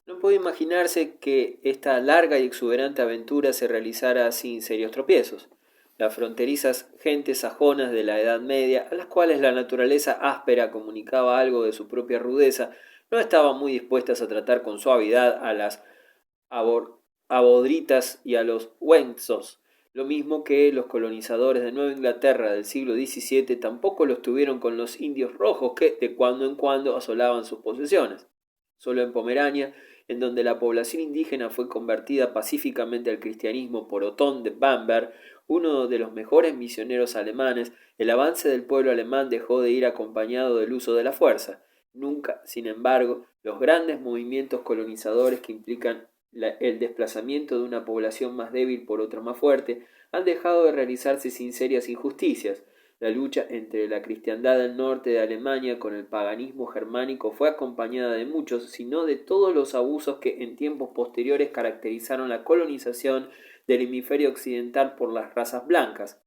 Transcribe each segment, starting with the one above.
No puede imaginarse que esta larga y exuberante aventura se realizara sin serios tropiezos. Las fronterizas gentes sajonas de la Edad Media, a las cuales la naturaleza áspera comunicaba algo de su propia rudeza, no estaban muy dispuestas a tratar con suavidad a las abodritas y a los wentzos, lo mismo que los colonizadores de Nueva Inglaterra del siglo XVII tampoco lo estuvieron con los indios rojos que de cuando en cuando asolaban sus posesiones. Solo en Pomerania, en donde la población indígena fue convertida pacíficamente al cristianismo por Otón de Bamberg, uno de los mejores misioneros alemanes, el avance del pueblo alemán dejó de ir acompañado del uso de la fuerza. Nunca, sin embargo, los grandes movimientos colonizadores que implican el desplazamiento de una población más débil por otra más fuerte han dejado de realizarse sin serias injusticias. La lucha entre la cristiandad del norte de Alemania con el paganismo germánico fue acompañada de muchos, si no de todos los abusos que en tiempos posteriores caracterizaron la colonización del hemisferio occidental por las razas blancas.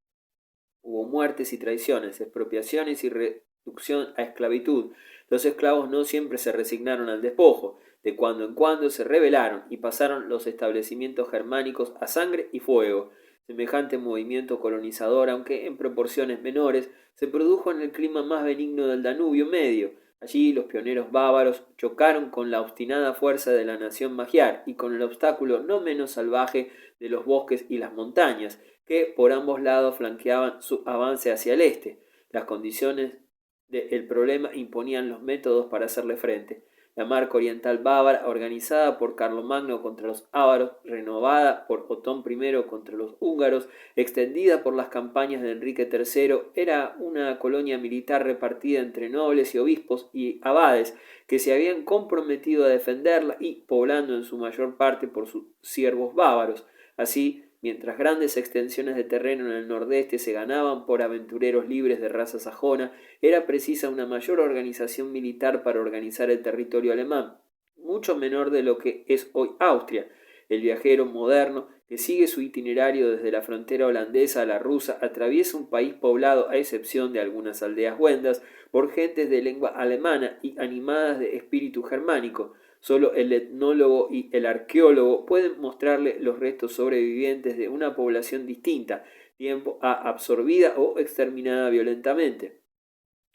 Hubo muertes y traiciones, expropiaciones y reducción a esclavitud. Los esclavos no siempre se resignaron al despojo, de cuando en cuando se rebelaron y pasaron los establecimientos germánicos a sangre y fuego. Semejante movimiento colonizador, aunque en proporciones menores, se produjo en el clima más benigno del Danubio medio. Allí los pioneros bávaros chocaron con la obstinada fuerza de la nación magiar y con el obstáculo no menos salvaje de los bosques y las montañas, que por ambos lados flanqueaban su avance hacia el este. Las condiciones del problema imponían los métodos para hacerle frente. La marca oriental bávara, organizada por Carlomagno contra los ávaros, renovada por Otón I contra los húngaros, extendida por las campañas de Enrique III, era una colonia militar repartida entre nobles y obispos y abades que se habían comprometido a defenderla y poblando en su mayor parte por sus siervos bávaros. Así, mientras grandes extensiones de terreno en el nordeste se ganaban por aventureros libres de raza sajona, era precisa una mayor organización militar para organizar el territorio alemán, mucho menor de lo que es hoy Austria. El viajero moderno, que sigue su itinerario desde la frontera holandesa a la rusa, atraviesa un país poblado, a excepción de algunas aldeas wendas, por gentes de lengua alemana y animadas de espíritu germánico. Solo el etnólogo y el arqueólogo pueden mostrarle los restos sobrevivientes de una población distinta, tiempo a absorbida o exterminada violentamente.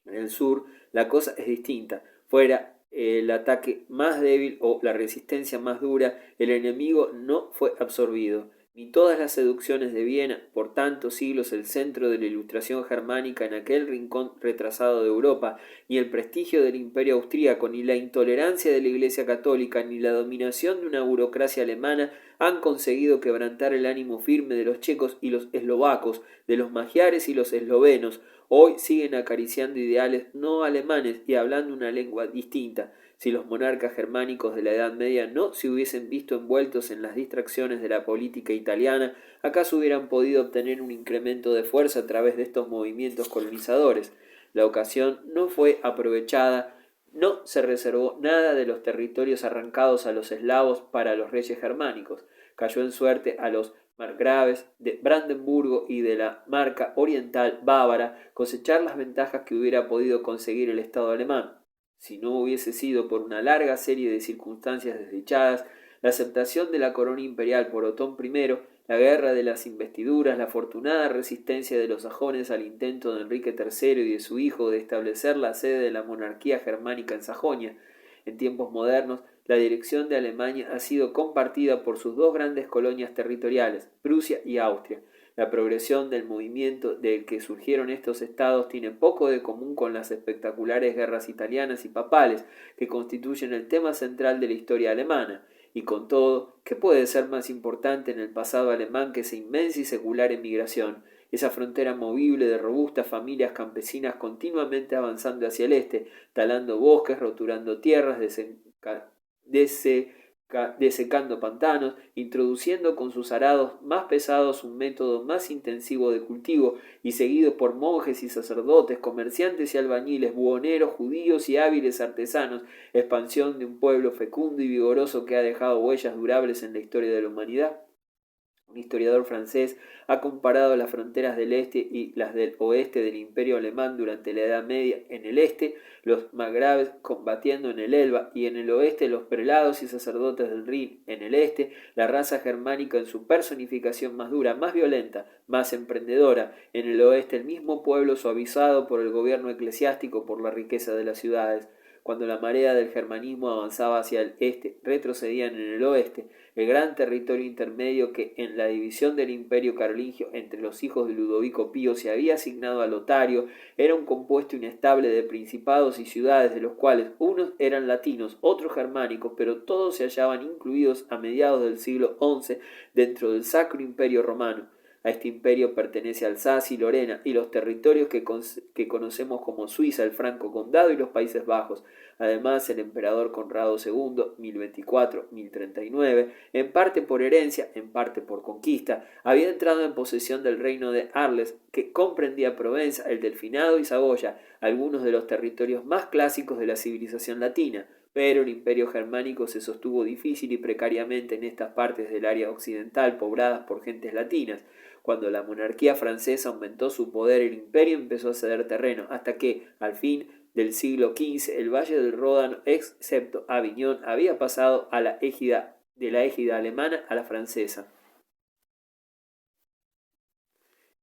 En el sur la cosa es distinta. Fuera el ataque más débil o la resistencia más dura, el enemigo no fue absorbido. Ni todas las seducciones de Viena, por tantos siglos el centro de la ilustración germánica en aquel rincón retrasado de Europa, ni el prestigio del imperio austríaco, ni la intolerancia de la Iglesia católica, ni la dominación de una burocracia alemana han conseguido quebrantar el ánimo firme de los checos y los eslovacos, de los magiares y los eslovenos. Hoy siguen acariciando ideales no alemanes y hablando una lengua distinta. Si los monarcas germánicos de la Edad Media no se hubiesen visto envueltos en las distracciones de la política italiana, acaso hubieran podido obtener un incremento de fuerza a través de estos movimientos colonizadores. La ocasión no fue aprovechada, no se reservó nada de los territorios arrancados a los eslavos para los reyes germánicos. Cayó en suerte a los margraves de Brandenburgo y de la marca oriental bávara cosechar las ventajas que hubiera podido conseguir el Estado alemán. Si no hubiese sido por una larga serie de circunstancias desdichadas, la aceptación de la corona imperial por Otón I, la guerra de las investiduras, la afortunada resistencia de los sajones al intento de Enrique III y de su hijo de establecer la sede de la monarquía germánica en Sajonia. En tiempos modernos, la dirección de Alemania ha sido compartida por sus dos grandes colonias territoriales, Prusia y Austria. La progresión del movimiento del que surgieron estos estados tiene poco de común con las espectaculares guerras italianas y papales que constituyen el tema central de la historia alemana. Y con todo, ¿qué puede ser más importante en el pasado alemán que esa inmensa y secular emigración? Esa frontera movible de robustas familias campesinas continuamente avanzando hacia el este, talando bosques, roturando tierras, desecando pantanos, introduciendo con sus arados más pesados un método más intensivo de cultivo y seguidos por monjes y sacerdotes, comerciantes y albañiles, buhoneros, judíos y hábiles artesanos, expansión de un pueblo fecundo y vigoroso que ha dejado huellas durables en la historia de la humanidad. Un historiador francés ha comparado las fronteras del este y las del oeste del Imperio alemán durante la Edad Media. En el este, los magrebes combatiendo en el Elba, y en el oeste los prelados y sacerdotes del Rin. En el este, la raza germánica en su personificación más dura, más violenta, más emprendedora. En el oeste, el mismo pueblo suavizado por el gobierno eclesiástico, por la riqueza de las ciudades. Cuando la marea del germanismo avanzaba hacia el este, retrocedían en el oeste. El gran territorio intermedio que en la división del imperio carolingio entre los hijos de Ludovico Pío se había asignado a Lotario era un compuesto inestable de principados y ciudades, de los cuales unos eran latinos, otros germánicos, pero todos se hallaban incluidos a mediados del siglo XI dentro del Sacro Imperio Romano. A este imperio pertenece Alsacia y Lorena y los territorios que conocemos como Suiza, el Franco Condado y los Países Bajos. Además, el emperador Conrado II, 1024-1039, en parte por herencia, en parte por conquista, había entrado en posesión del reino de Arles, que comprendía Provenza, el Delfinado y Saboya, algunos de los territorios más clásicos de la civilización latina. Pero el imperio germánico se sostuvo difícil y precariamente en estas partes del área occidental pobladas por gentes latinas. Cuando la monarquía francesa aumentó su poder, el imperio empezó a ceder terreno, hasta que, al fin del siglo XV, el valle del Ródano, excepto Aviñón, había pasado a de la égida alemana a la francesa.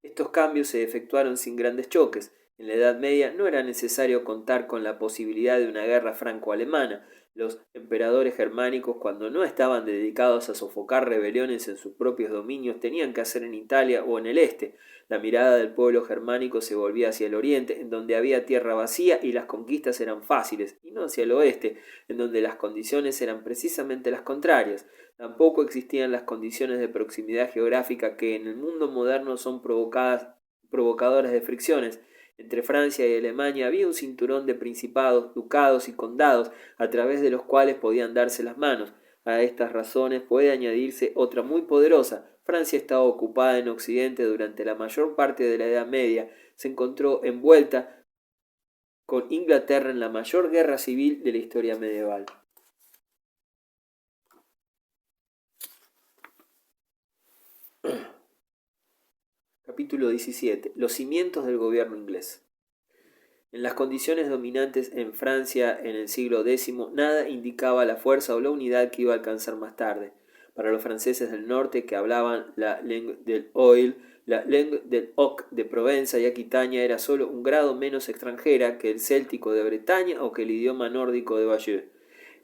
Estos cambios se efectuaron sin grandes choques. En la Edad Media no era necesario contar con la posibilidad de una guerra franco-alemana. Los emperadores germánicos, cuando no estaban dedicados a sofocar rebeliones en sus propios dominios, tenían que hacer en Italia o en el este. La mirada del pueblo germánico se volvía hacia el oriente, en donde había tierra vacía y las conquistas eran fáciles, y no hacia el oeste, en donde las condiciones eran precisamente las contrarias. Tampoco existían las condiciones de proximidad geográfica que en el mundo moderno son provocadoras de fricciones. Entre Francia y Alemania había un cinturón de principados, ducados y condados, a través de los cuales podían darse las manos. A estas razones puede añadirse otra muy poderosa. Francia estaba ocupada en Occidente durante la mayor parte de la Edad Media. Se encontró envuelta con Inglaterra en la mayor guerra civil de la historia medieval. Capítulo 17. Los cimientos del gobierno inglés. En las condiciones dominantes en Francia en el siglo X, nada indicaba la fuerza o la unidad que iba a alcanzar más tarde. Para los franceses del norte, que hablaban la langue del Oil, la langue del Oc de Provenza y Aquitania era solo un grado menos extranjera que el céltico de Bretaña o que el idioma nórdico de Bayeux.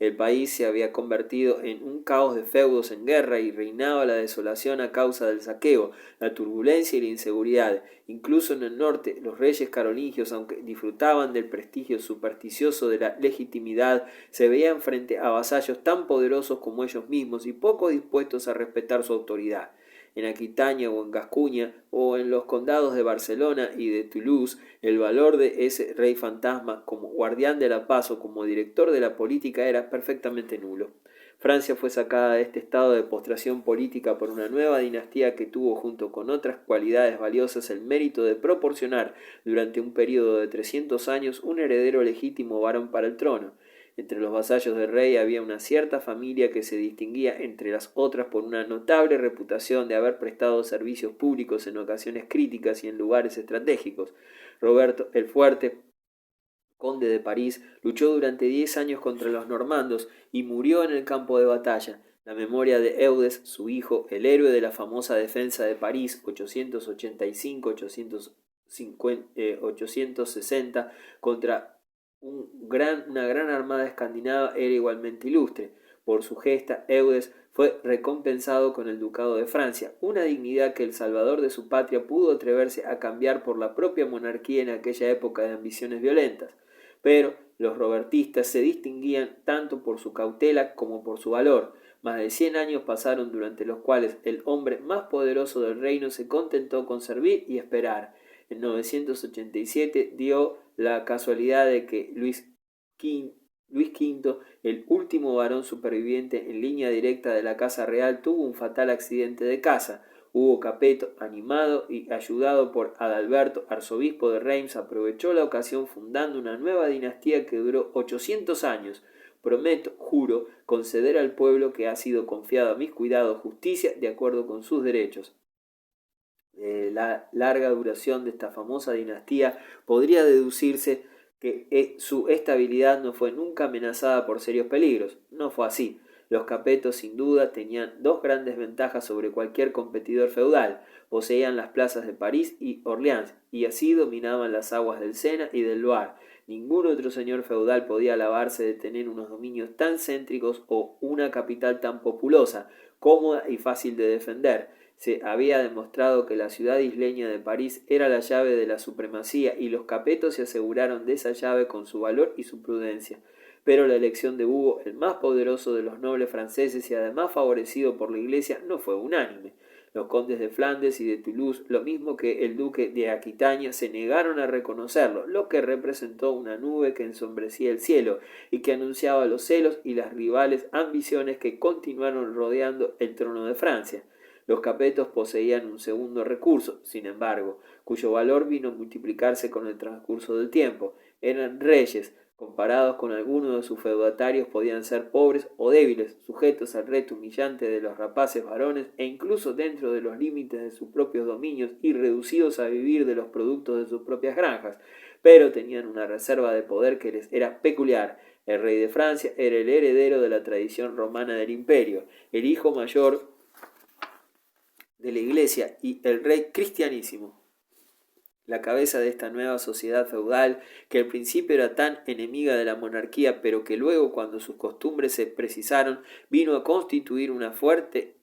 El país se había convertido en un caos de feudos en guerra y reinaba la desolación a causa del saqueo, la turbulencia y la inseguridad. Incluso en el norte, los reyes carolingios, aunque disfrutaban del prestigio supersticioso de la legitimidad, se veían frente a vasallos tan poderosos como ellos mismos y poco dispuestos a respetar su autoridad. En Aquitania o en Gascuña o en los condados de Barcelona y de Toulouse, el valor de ese rey fantasma como guardián de la paz o como director de la política era perfectamente nulo. Francia fue sacada de este estado de postración política por una nueva dinastía que tuvo, junto con otras cualidades valiosas, el mérito de proporcionar durante un período de 300 años un heredero legítimo varón para el trono. Entre los vasallos del rey había una cierta familia que se distinguía entre las otras por una notable reputación de haber prestado servicios públicos en ocasiones críticas y en lugares estratégicos. Roberto el Fuerte, conde de París, luchó durante 10 años contra los normandos y murió en el campo de batalla. La memoria de Eudes, su hijo, el héroe de la famosa defensa de París, 885-860, contra una gran armada escandinava, era igualmente ilustre. Por su gesta, Eudes fue recompensado con el ducado de Francia, una dignidad que el salvador de su patria pudo atreverse a cambiar por la propia monarquía en aquella época de ambiciones violentas. Pero los robertistas se distinguían tanto por su cautela como por su valor. Más de 100 años pasaron durante los cuales el hombre más poderoso del reino se contentó con servir y esperar. En 987 dio la casualidad de que Luis V, el último varón superviviente en línea directa de la casa real, tuvo un fatal accidente de caza. Hugo Capeto, animado y ayudado por Adalberto, arzobispo de Reims, aprovechó la ocasión fundando una nueva dinastía que duró 800 años. prometo, juro, conceder al pueblo que ha sido confiado a mis cuidados justicia de acuerdo con sus derechos. La larga duración de esta famosa dinastía podría deducirse que su estabilidad no fue nunca amenazada por serios peligros. No fue así. Los Capetos sin duda tenían dos grandes ventajas sobre cualquier competidor feudal. Poseían las plazas de París y Orleans, y así dominaban las aguas del Sena y del Loire. Ningún otro señor feudal podía alabarse de tener unos dominios tan céntricos o una capital tan populosa, cómoda y fácil de defender. Se había demostrado que la ciudad isleña de París era la llave de la supremacía y los Capetos se aseguraron de esa llave con su valor y su prudencia. Pero la elección de Hugo, el más poderoso de los nobles franceses y además favorecido por la Iglesia, no fue unánime. Los condes de Flandes y de Toulouse, lo mismo que el duque de Aquitania, se negaron a reconocerlo, lo que representó una nube que ensombrecía el cielo y que anunciaba los celos y las rivales ambiciones que continuaron rodeando el trono de Francia. Los Capetos poseían un segundo recurso, sin embargo, cuyo valor vino a multiplicarse con el transcurso del tiempo. Eran reyes. Comparados con algunos de sus feudatarios podían ser pobres o débiles, sujetos al reto humillante de los rapaces varones e incluso dentro de los límites de sus propios dominios y reducidos a vivir de los productos de sus propias granjas, pero tenían una reserva de poder que les era peculiar. El rey de Francia era el heredero de la tradición romana del imperio, el hijo mayor de la Iglesia y el rey cristianísimo. La cabeza de esta nueva sociedad feudal, que al principio era tan enemiga de la monarquía, pero que luego, cuando sus costumbres se precisaron, vino a constituir una fuente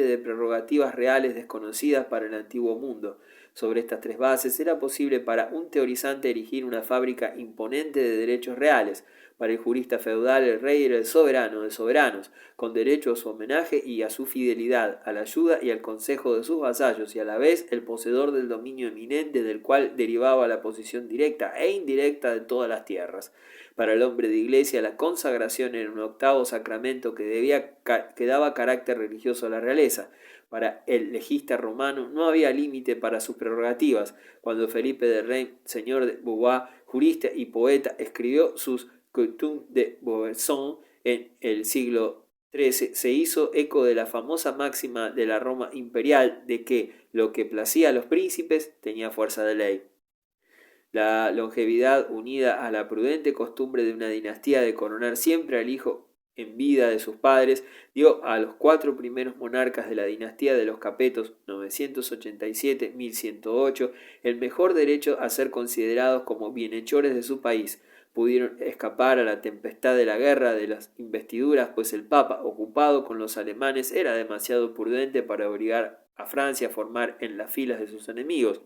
de prerrogativas reales desconocidas para el antiguo mundo. Sobre estas tres bases era posible para un teorizante erigir una fábrica imponente de derechos reales. Para el jurista feudal el rey era el soberano de soberanos, con derecho a su homenaje y a su fidelidad, a la ayuda y al consejo de sus vasallos, y a la vez el poseedor del dominio eminente del cual derivaba la posesión directa e indirecta de todas las tierras. Para el hombre de iglesia la consagración era un octavo sacramento que daba carácter religioso a la realeza. Para el legista romano no había límite para sus prerrogativas. Cuando Felipe de Reims, señor de Beauvois, jurista y poeta, escribió sus Coutumes de Beauvoisin en el siglo XIII, se hizo eco de la famosa máxima de la Roma imperial de que lo que placía a los príncipes tenía fuerza de ley. La longevidad, unida a la prudente costumbre de una dinastía de coronar siempre al hijo en vida de sus padres, dio a los cuatro primeros monarcas de la dinastía de los Capetos, 987-1108, el mejor derecho a ser considerados como bienhechores de su país. Pudieron escapar a la tempestad de la guerra de las investiduras, pues el Papa, ocupado con los alemanes, era demasiado prudente para obligar a Francia a formar en las filas de sus enemigos.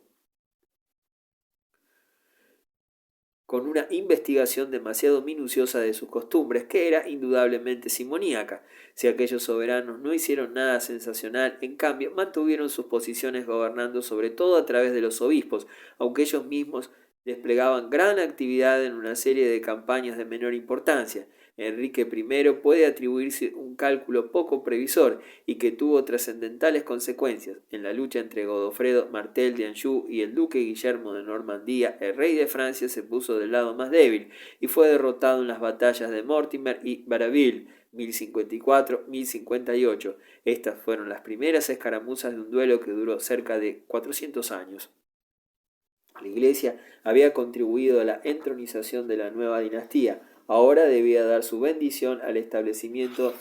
Con una investigación demasiado minuciosa de sus costumbres, que era indudablemente simoníaca. Si aquellos soberanos no hicieron nada sensacional, en cambio, mantuvieron sus posiciones gobernando sobre todo a través de los obispos, aunque ellos mismos desplegaban gran actividad en una serie de campañas de menor importancia. Enrique I puede atribuirse un cálculo poco previsor y que tuvo trascendentales consecuencias. En la lucha entre Godofredo Martel de Anjou y el duque Guillermo de Normandía, el rey de Francia se puso del lado más débil y fue derrotado en las batallas de Mortimer y Varaville, 1054-1058. Estas fueron las primeras escaramuzas de un duelo que duró cerca de 400 años. La Iglesia había contribuido a la entronización de la nueva dinastía. Ahora debía dar su bendición al establecimiento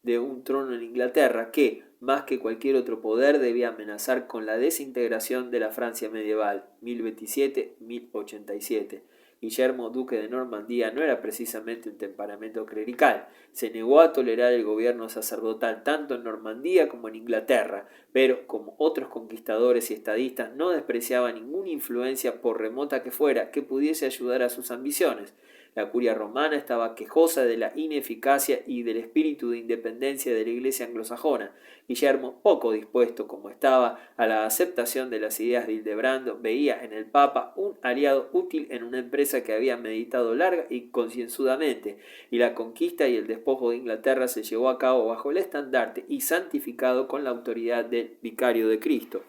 de un trono en Inglaterra que, más que cualquier otro poder, debía amenazar con la desintegración de la Francia medieval, 1027-1087. Guillermo, duque de Normandía, no era precisamente un temperamento clerical. Se negó a tolerar el gobierno sacerdotal tanto en Normandía como en Inglaterra, pero, como otros conquistadores y estadistas, no despreciaba ninguna influencia, por remota que fuera, que pudiese ayudar a sus ambiciones. La curia romana estaba quejosa de la ineficacia y del espíritu de independencia de la Iglesia anglosajona. Guillermo, poco dispuesto como estaba a la aceptación de las ideas de Hildebrando, veía en el Papa un aliado útil en una empresa que había meditado larga y concienzudamente, y la conquista y el despojo de Inglaterra se llevó a cabo bajo el estandarte y santificado con la autoridad del Vicario de Cristo.